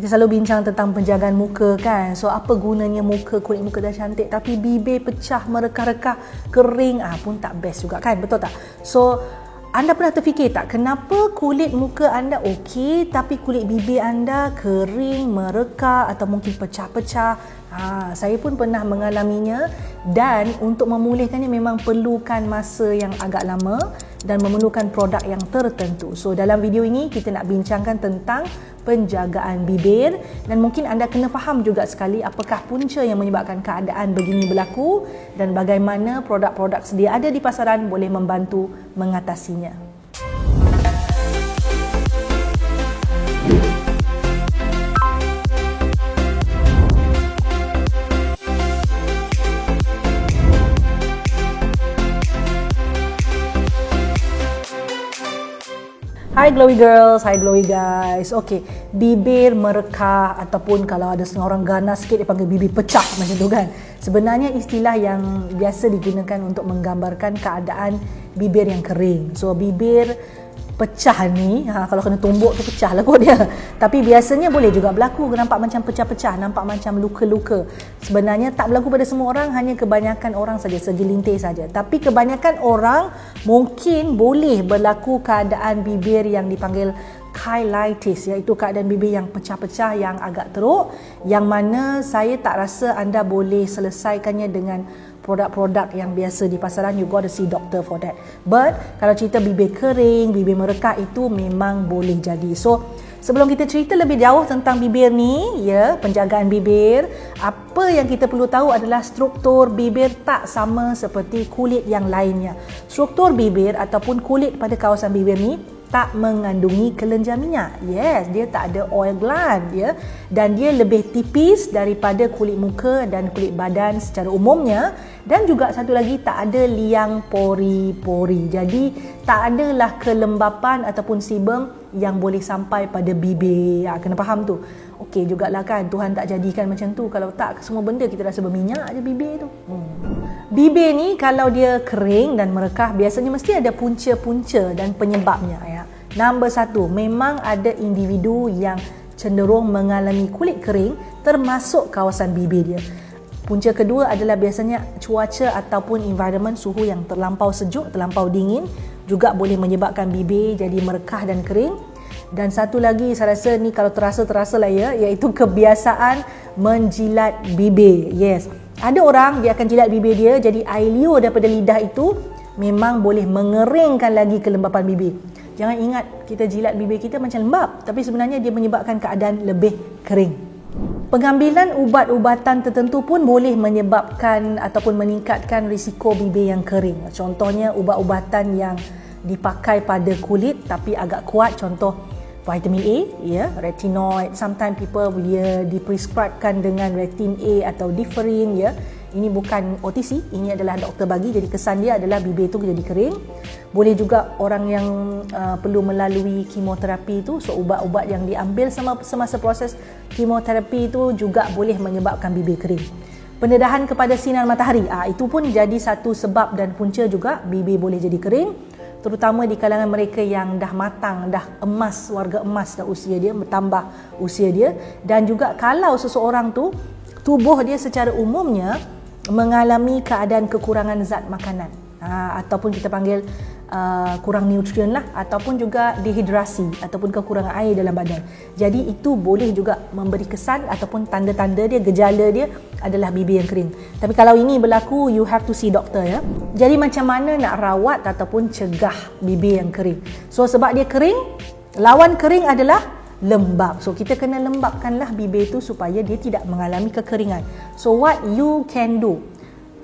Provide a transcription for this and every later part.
kita selalu bincang tentang penjagaan muka kan. So apa gunanya muka, kulit muka dah cantik tapi bibir pecah, merekah-rekah, kering pun tak best juga kan, betul tak? So anda pernah terfikir tak kenapa kulit muka anda okey tapi kulit bibir anda kering, merekah atau mungkin pecah-pecah? Saya pun pernah mengalaminya dan untuk memulihkannya memang perlukan masa yang agak lama dan memerlukan produk yang tertentu. So dalam video ini kita nak bincangkan tentang penjagaan bibir dan mungkin anda kena faham juga sekali apakah punca yang menyebabkan keadaan begini berlaku dan bagaimana produk-produk sedia ada di pasaran boleh membantu mengatasinya. Hai glowy girls, hai glowy guys. Okey, bibir merekah ataupun kalau ada setengah orang ganas sikit dia panggil bibir pecah macam tu kan. Sebenarnya istilah yang biasa digunakan untuk menggambarkan keadaan bibir yang kering. So bibir pecah ni, kalau kena tumbuk tu pecah lah kot dia. Tapi biasanya boleh juga berlaku, nampak macam pecah-pecah, nampak macam luka-luka. Sebenarnya tak berlaku pada semua orang, hanya kebanyakan orang saja, segelintir saja. Tapi kebanyakan orang mungkin boleh berlaku keadaan bibir yang dipanggil cheilitis, iaitu keadaan bibir yang pecah-pecah, yang agak teruk, yang mana saya tak rasa anda boleh selesaikannya dengan produk-produk yang biasa di pasaran. You got to see doctor for that. But kalau cerita bibir kering, bibir merekah, itu memang boleh jadi. So sebelum kita cerita lebih jauh tentang bibir ni, penjagaan bibir, apa yang kita perlu tahu adalah struktur bibir tak sama seperti kulit yang lainnya. Struktur bibir ataupun kulit pada kawasan bibir ni tak mengandungi kelenjar minyak. Yes, dia tak ada oil gland dan dia lebih tipis daripada kulit muka dan kulit badan secara umumnya, dan juga satu lagi tak ada liang pori-pori. Jadi tak adalah kelembapan ataupun sebum yang boleh sampai pada bibir. Kena faham tu. Okey jugalah kan, Tuhan tak jadikan macam tu. Kalau tak, semua benda kita rasa berminyak je bibir tu. Bibir ni kalau dia kering dan merekah, biasanya mesti ada punca-punca dan penyebabnya. Nombor satu, memang ada individu yang cenderung mengalami kulit kering termasuk kawasan bibir dia. Punca kedua adalah biasanya cuaca ataupun environment, suhu yang terlampau sejuk, terlampau dingin juga boleh menyebabkan bibir jadi merekah dan kering. Dan satu lagi saya rasa ni kalau terasa lah iaitu kebiasaan menjilat bibir. Yes, ada orang dia akan jilat bibir dia, jadi air liur daripada lidah itu memang boleh mengeringkan lagi kelembapan bibir. Jangan ingat kita jilat bibir kita macam lembab, tapi sebenarnya dia menyebabkan keadaan lebih kering. Pengambilan ubat-ubatan tertentu pun boleh menyebabkan ataupun meningkatkan risiko bibir yang kering. Contohnya ubat-ubatan yang dipakai pada kulit tapi agak kuat, contoh vitamin A, retinoid. Sometimes people dia diprescribekan dengan retin A atau differin, Ini bukan OTC, ini adalah doktor bagi, jadi kesan dia adalah bibir tu jadi kering. Boleh juga orang yang perlu melalui kemoterapi itu, so ubat-ubat yang diambil semasa proses kemoterapi itu juga boleh menyebabkan bibir kering. Pendedahan kepada sinar matahari, itu pun jadi satu sebab dan punca juga bibir boleh jadi kering, terutama di kalangan mereka yang dah matang, dah emas, warga emas dah usia dia, bertambah usia dia. Dan juga kalau seseorang tu tubuh dia secara umumnya mengalami keadaan kekurangan zat makanan, ataupun kita panggil kurang nutrien lah, ataupun juga dehidrasi ataupun kekurangan air dalam badan. Jadi itu boleh juga memberi kesan ataupun tanda-tanda dia, gejala dia adalah bibir yang kering. Tapi kalau ini berlaku, you have to see doctor Jadi macam mana nak rawat ataupun cegah bibir yang kering? So sebab dia kering, lawan kering adalah lembab. So kita kena lembabkanlah bibir tu supaya dia tidak mengalami kekeringan. So what you can do,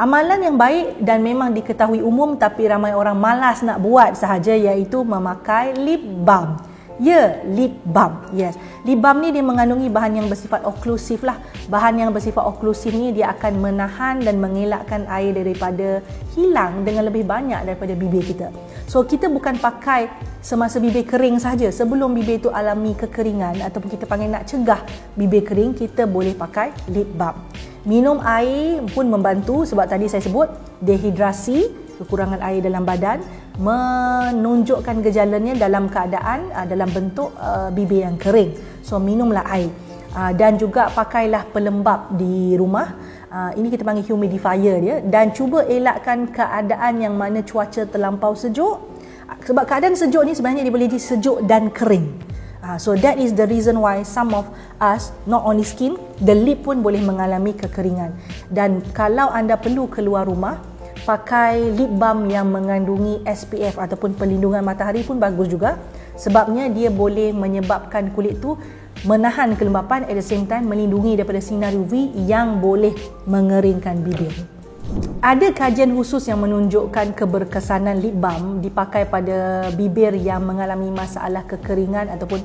amalan yang baik dan memang diketahui umum tapi ramai orang malas nak buat sahaja, iaitu memakai lip balm. Lip balm. Yes. Lip balm ni dia mengandungi bahan yang bersifat oklusif lah. Bahan yang bersifat oklusif ni dia akan menahan dan mengelakkan air daripada hilang dengan lebih banyak daripada bibir kita. So kita bukan pakai semasa bibir kering saja. Sebelum bibir itu alami kekeringan ataupun kita panggil nak cegah bibir kering, kita boleh pakai lip balm. Minum air pun membantu, sebab tadi saya sebut dehidrasi, kekurangan air dalam badan, menunjukkan gejalanya dalam keadaan dalam bentuk bibir yang kering. So minumlah air. Dan juga pakailah pelembap di rumah. Ini kita panggil humidifier dia. Dan cuba elakkan keadaan yang mana cuaca terlampau sejuk. Sebab keadaan sejuk ni sebenarnya dia boleh jadi sejuk dan kering. So that is the reason why some of us, not only skin, the lip pun boleh mengalami kekeringan. Dan kalau anda perlu keluar rumah, pakai lip balm yang mengandungi SPF ataupun perlindungan matahari pun bagus juga. Sebabnya dia boleh menyebabkan kulit tu menahan kelembapan, at the same time melindungi daripada sinar UV yang boleh mengeringkan bibir. Ada kajian khusus yang menunjukkan keberkesanan lip balm dipakai pada bibir yang mengalami masalah kekeringan ataupun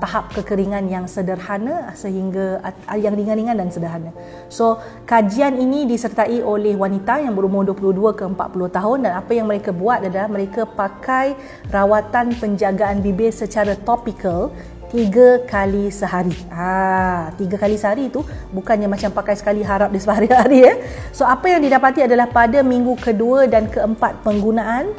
tahap kekeringan yang sederhana sehingga yang ringan-ringan dan sederhana. So, kajian ini disertai oleh wanita yang berumur 22 ke 40 tahun dan apa yang mereka buat adalah mereka pakai rawatan penjagaan bibir secara topikal 3 kali sehari. 3 kali sehari tu bukannya macam pakai sekali harap dia sehari-hari ya. So apa yang didapati adalah pada minggu kedua dan keempat penggunaan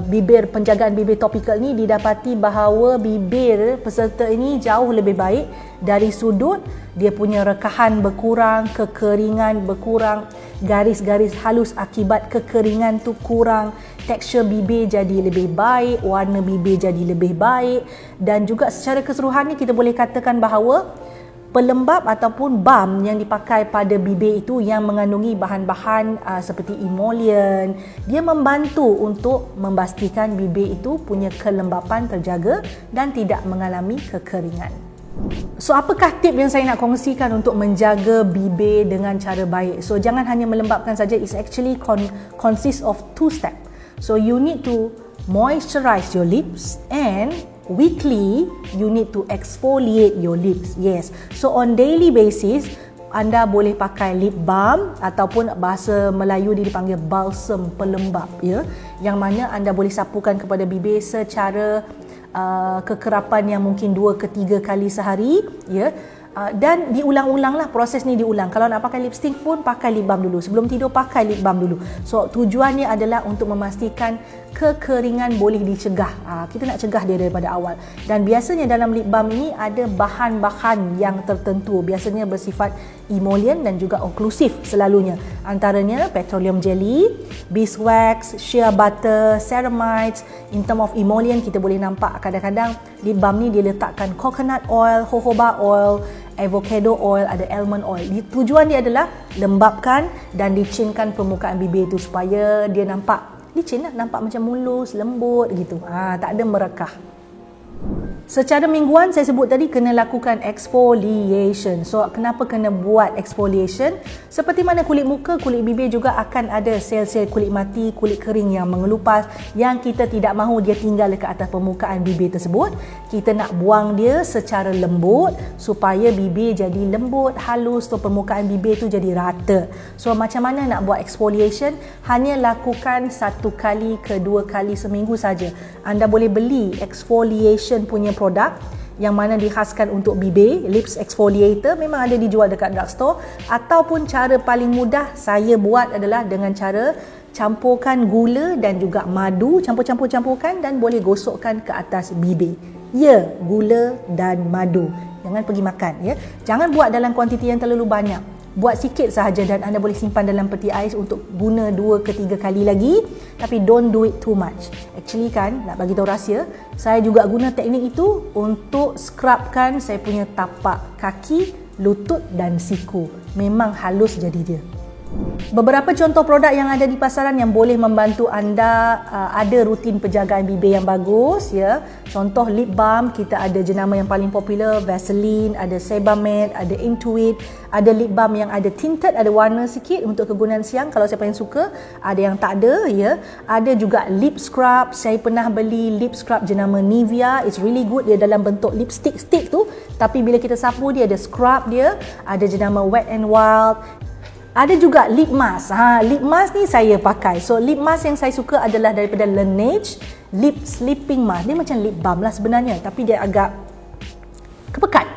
bibir penjagaan bibir topikal ni didapati bahawa bibir peserta ini jauh lebih baik dari sudut dia punya rekahan berkurang, kekeringan berkurang, garis-garis halus akibat kekeringan tu kurang, tekstur bibir jadi lebih baik, warna bibir jadi lebih baik dan juga secara keseluruhannya kita boleh katakan bahawa pelembap ataupun balm yang dipakai pada bibir itu yang mengandungi bahan-bahan seperti emollient, dia membantu untuk memastikan bibir itu punya kelembapan terjaga dan tidak mengalami kekeringan. So apakah tip yang saya nak kongsikan untuk menjaga bibir dengan cara baik? So jangan hanya melembapkan saja, it's actually consists of 2 steps. So you need to moisturize your lips and weekly you need to exfoliate your lips. Yes. So on daily basis anda boleh pakai lip balm ataupun bahasa Melayu dia dipanggil balsam pelembap ya. Yang mana anda boleh sapukan kepada bibir secara kekerapan yang mungkin 2 ke 3 kali sehari ya. Dan diulang-ulanglah proses ni diulang. Kalau nak pakai lipstick pun pakai lip balm dulu. Sebelum tidur pakai lip balm dulu. So tujuannya adalah untuk memastikan kekeringan boleh dicegah. Kita nak cegah dia daripada awal. Dan biasanya dalam lip balm ini ada bahan-bahan yang tertentu. Biasanya bersifat emollient dan juga oklusif selalunya. Antaranya petroleum jelly, beeswax, shea butter, ceramides. In term of emollient kita boleh nampak kadang-kadang lip balm ni dia letakkan coconut oil, jojoba oil, avocado oil, ada almond oil. Tujuan dia adalah lembapkan dan licinkan permukaan bibir itu supaya dia nampak licin lah, nampak macam mulus, lembut gitu. Tak ada merekah. Secara mingguan saya sebut tadi kena lakukan exfoliation. So kenapa kena buat exfoliation? Seperti mana kulit muka, kulit bibir juga akan ada sel-sel kulit mati, kulit kering yang mengelupas yang kita tidak mahu dia tinggal dekat atas permukaan bibir tersebut. Kita nak buang dia secara lembut supaya bibir jadi lembut, halus, so permukaan bibir tu jadi rata. So macam mana nak buat exfoliation? Hanya lakukan 1 kali ke 2 kali seminggu saja. Anda boleh beli exfoliation punya produk yang mana dikhaskan untuk bibir, lips exfoliator, memang ada dijual dekat drugstore. Ataupun cara paling mudah saya buat adalah dengan cara campurkan gula dan juga madu, campurkan dan boleh gosokkan ke atas bibir. Ya, gula dan madu. Jangan pergi makan ya. Jangan buat dalam kuantiti yang terlalu banyak. Buat sikit sahaja dan anda boleh simpan dalam peti ais untuk guna 2 ke 3 kali lagi, tapi don't do it too much. Actually kan, nak bagi tahu rahsia, saya juga guna teknik itu untuk scrubkan saya punya tapak kaki, lutut dan siku. Memang halus jadi dia. Beberapa contoh produk yang ada di pasaran yang boleh membantu anda ada rutin penjagaan bibir yang bagus ya. Contoh lip balm, kita ada jenama yang paling popular Vaseline, ada Sebamed, ada Intuit, ada lip balm yang ada tinted, ada warna sikit untuk kegunaan siang kalau siapa yang suka, ada yang tak ada ya. Ada juga lip scrub, saya pernah beli lip scrub jenama Nivea, it's really good, dia dalam bentuk lipstick stick tu, tapi bila kita sapu dia ada scrub dia, ada jenama Wet n Wild. Ada juga lip mask. Lip mask ni saya pakai. So lip mask yang saya suka adalah daripada Laneige Lip Sleeping Mask. Dia macam lip balm lah sebenarnya, tapi dia agak kepekat.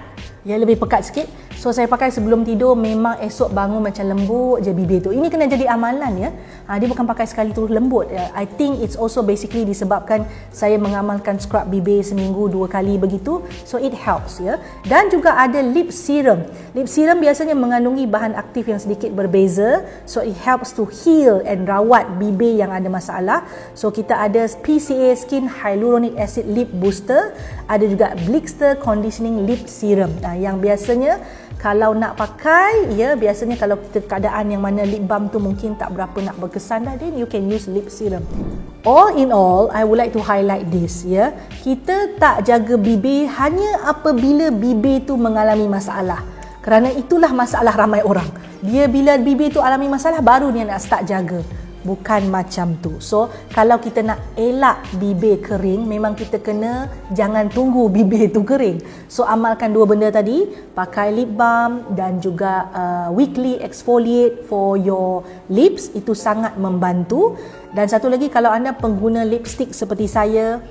Ya, lebih pekat sikit. So saya pakai sebelum tidur, memang esok bangun macam lembut je bibir tu. Ini kena jadi amalan ya. Dia bukan pakai sekali terus lembut. I think it's also basically disebabkan saya mengamalkan scrub bibir seminggu 2 kali begitu. So it helps ya. Dan juga ada lip serum. Lip serum biasanya mengandungi bahan aktif yang sedikit berbeza. So it helps to heal and rawat bibir yang ada masalah. So kita ada PCA Skin Hyaluronic Acid Lip Booster. Ada juga Blister Conditioning Lip Serum. Yang biasanya kalau nak pakai, ya biasanya kalau kita keadaan yang mana lip balm tu mungkin tak berapa nak berkesan dah, then you can use lip serum. All in all, I would like to highlight this ya. Kita tak jaga bibir hanya apabila bibir tu mengalami masalah. Kerana itulah masalah ramai orang. Dia bila bibir tu alami masalah baru dia nak start jaga. Bukan macam tu. So, kalau kita nak elak bibir kering, memang kita kena jangan tunggu bibir tu kering. So, amalkan 2 benda tadi, pakai lip balm dan juga weekly exfoliate for your lips, itu sangat membantu. Dan satu lagi, kalau anda pengguna lipstick seperti saya,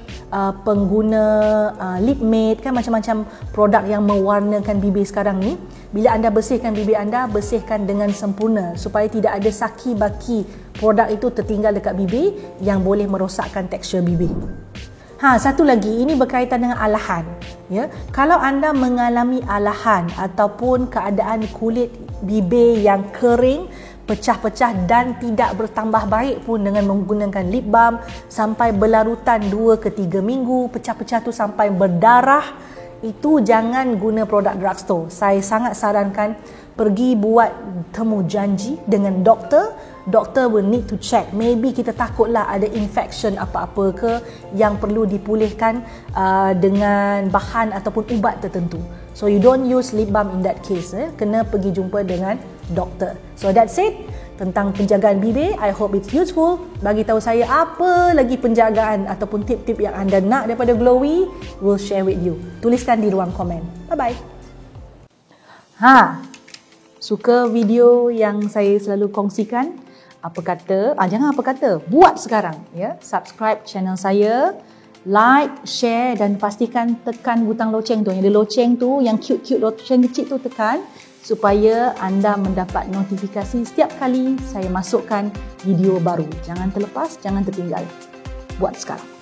pengguna lip matte, kan macam-macam produk yang mewarnakan bibir sekarang ni, bila anda bersihkan bibir anda, bersihkan dengan sempurna supaya tidak ada saki-baki produk itu tertinggal dekat bibir yang boleh merosakkan tekstur bibir. Satu lagi, ini berkaitan dengan alahan. Ya, kalau anda mengalami alahan ataupun keadaan kulit bibir yang kering, pecah-pecah dan tidak bertambah baik pun dengan menggunakan lip balm sampai berlarutan 2 ke 3 minggu, pecah-pecah tu sampai berdarah, itu jangan guna produk drugstore. Saya sangat sarankan pergi buat temu janji dengan doktor. Doktor will need to check. Maybe kita takutlah ada infection apa-apa ke yang perlu dipulihkan dengan bahan ataupun ubat tertentu. So you don't use lip balm in that case. Kena pergi jumpa dengan doktor. So that's it tentang penjagaan bibir. I hope it's useful. Bagi tahu saya apa lagi penjagaan ataupun tip-tip yang anda nak daripada Glowy, we'll share with you. Tuliskan di ruang komen. Bye-bye. Suka video yang saya selalu kongsikan? Apa kata? Jangan apa kata, buat sekarang ya. Subscribe channel saya, like, share dan pastikan tekan butang loceng tu. Yang ada loceng tu, yang cute-cute loceng kecil tu tekan supaya anda mendapat notifikasi setiap kali saya masukkan video baru. Jangan terlepas, jangan tertinggal. Buat sekarang.